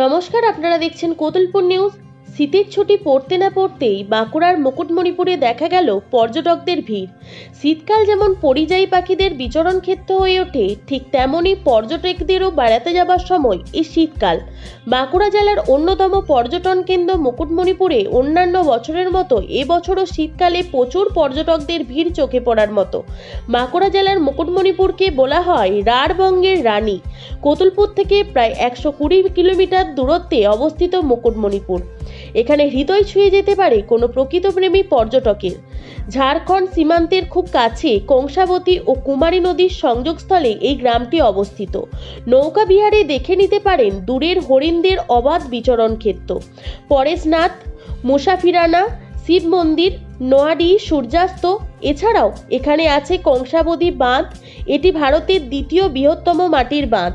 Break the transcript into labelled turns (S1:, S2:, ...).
S1: নমস্কার, আপনারা দেখছেন কোতুলপুর নিউজ। শীতের ছুটি পড়তে না পড়তেই বাঁকুড়ার মুকুটমণিপুরে দেখা গেল পর্যটকদের ভিড়। শীতকাল যেমন পরিযায়ী পাখিদের বিচরণ ক্ষেত্র হয়ে ওঠে, ঠিক তেমনই পর্যটকদেরও বেড়াতে যাবার সময় এই শীতকাল। বাঁকুড়া জেলার অন্যতম পর্যটন কেন্দ্র মুকুটমণিপুরে অন্যান্য বছরের মতো এবছরও শীতকালে প্রচুর পর্যটকদের ভিড় চোখে পড়ার মতো। বাঁকুড়া জেলার মুকুটমণিপুরকে বলা হয় রাঢ়বঙ্গের রানী। কোতুলপুর থেকে প্রায় 120 কিলোমিটার দূরত্বে অবস্থিত মুকুটমণিপুর। এখানে হৃদয় ছুঁয়ে যেতে পারে কোনো প্রকৃতপ্রেমী পর্যটকের। ঝাড়খণ্ড সীমান্তের খুব কাছে কংসাবতী ও কুমারী নদীর সংযোগস্থলে এই গ্রামটি অবস্থিত। নৌকা বিহারে দেখে নিতে পারেন দূরের হরিণদের অবাধ বিচরণ ক্ষেত্র, পরেশনাথ, মুসাফিরানা, শিব মন্দির, নোয়াডি সূর্যাস্ত। এছাড়াও এখানে আছে কংসাবতী বাঁধ। এটি ভারতের দ্বিতীয় বৃহত্তম মাটির বাঁধ।